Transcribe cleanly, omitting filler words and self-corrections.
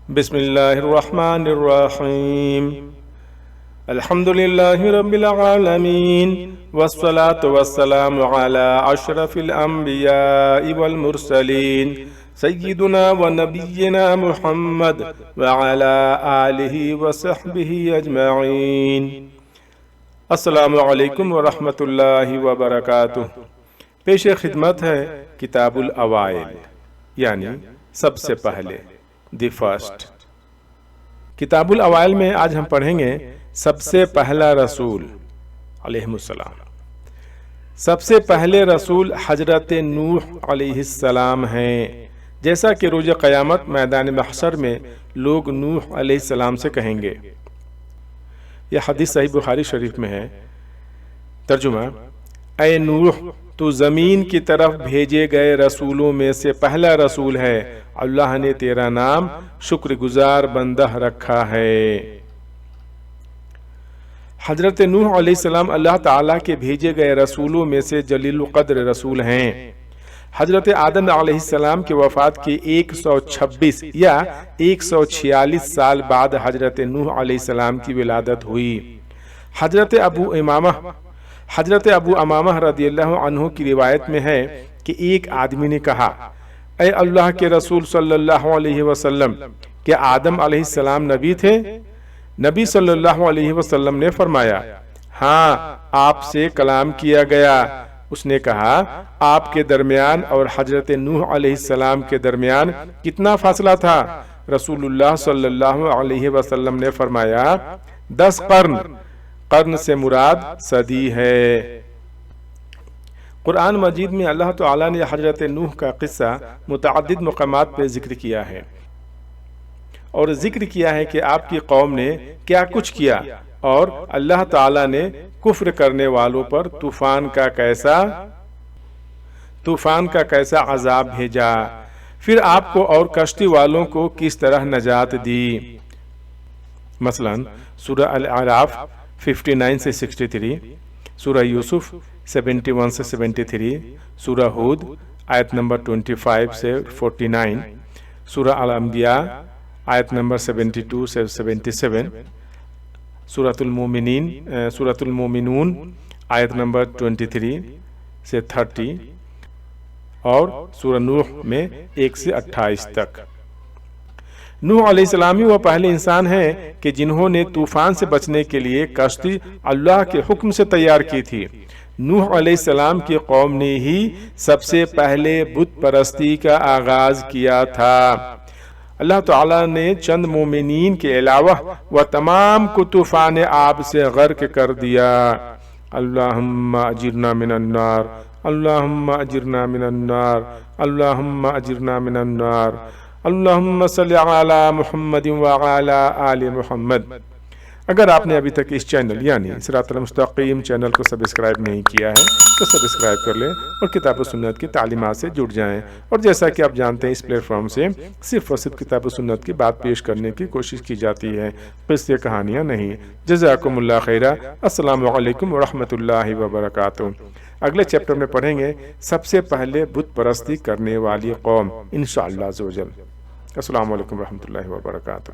بسم اللہ الرحمن الرحیم الحمد للہ رب العالمین والصلاة والسلام علی اشرف الانبیاء والمرسلین سیدنا و نبینا محمد وعلی آلہ وصحبہ اجمعین۔ السلام علیکم ورحمۃ اللہ وبرکاتہ۔ پیش خدمت ہے کتاب الاوائل، یعنی سب سے پہلے، دی فرسٹ۔ کتاب الاوائل میں آج ہم پڑھیں گے سب سے پہلا رسول علیہ السلام۔ سب سے پہلے رسول حضرت نوح علیہ السلام ہیں، جیسا کہ روز قیامت میدان محشر میں لوگ نوح علیہ السلام سے کہیں گے۔ یہ حدیث صحیح بخاری شریف میں ہے۔ ترجمہ: اے نوح، تو زمین کی طرف بھیجے گئے رسولوں میں سے پہلا رسول ہے، اللہ نے تیرا نام شکر گزار بندہ رکھا ہے۔ حضرت نوح علیہ السلام اللہ تعالیٰ کے بھیجے گئے رسولوں میں سے جلیل القدر رسول ہیں۔ حضرت آدم علیہ السلام کی وفات کے 126 یا 146 سال بعد حضرت نوح علیہ السلام کی ولادت ہوئی۔ حضرت ابو امامہ رضی اللہ عنہ کی روایت میں ہے کہ ایک آدمی نے کہا، اے اللہ کے رسول صلی اللہ علیہ وسلم، کیا آدم علیہ السلام نبی تھے؟ نبی صلی اللہ علیہ وسلم نے فرمایا، ہاں، آپ سے کلام کیا گیا۔ اس نے کہا، آپ کے درمیان اور حضرت نوح علیہ السلام کے درمیان کتنا فاصلہ تھا؟ رسول اللہ صلی اللہ علیہ وسلم نے فرمایا، 10 قرن۔ قرن سے مراد صدی ہے۔ قرآن مجید میں اللہ تعالیٰ نے حضرت نوح کا قصہ متعدد مقامات پہ ذکر کیا ہے، اور ذکر کیا ہے کہ آپ کی قوم نے کیا کچھ کیا، اور اللہ تعالیٰ نے کفر کرنے والوں پر طوفان کا کیسا عذاب بھیجا، پھر آپ کو اور کشتی والوں کو کس طرح نجات دی۔ مثلا سورہ الاعراف 59 سے 63، سورہ یوسف 71 سے 73، سورہ ہود آیت نمبر 25 سے 49، سورہ الانبیاء آیت نمبر 72 سے 77، سورۃ المومنون آیت نمبر 23 سے 30، اور سورہ نوح میں 1 سے 28 تک۔ نوح علیہ السلام ہی وہ پہلے انسان ہیں کہ جنہوں نے طوفان سے بچنے کے لیے کشتی اللہ کے حکم سے تیار کی تھی۔ نوح علیہ السلام کی قوم نے ہی سب سے پہلے بت پرستی کا آغاز کیا تھا۔ اللہ تعالیٰ نے چند مومنین کے علاوہ وہ تمام کو طوفان آب سے غرق کر دیا۔ اللہم اجرنا من النار، اللہم اجرنا من النار، اللہم اجرنا من النار، اللہم صلی علی محمد وعلی آل محمد۔ اگر آپ نے ابھی تک اس چینل یعنی صراط المستقیم چینل کو سبسکرائب نہیں کیا ہے تو سبسکرائب کر لیں اور کتاب و سنت کی تعلیمات سے جڑ جائیں۔ اور جیسا کہ آپ جانتے ہیں، اس پلیٹ فارم سے صرف اور صرف کتاب و سنت کی بات پیش کرنے کی کوشش کی جاتی ہے، قصے کہانیاں نہیں۔ جزاکم اللہ خیرہ۔ السلام علیکم ورحمۃ اللہ وبرکاتہ۔ اگلے چیپٹر میں پڑھیں گے سب سے پہلے بت پرستی کرنے والی قوم، انشاءاللہ عز و جل۔ السلام علیکم ورحمۃ اللہ وبرکاتہ۔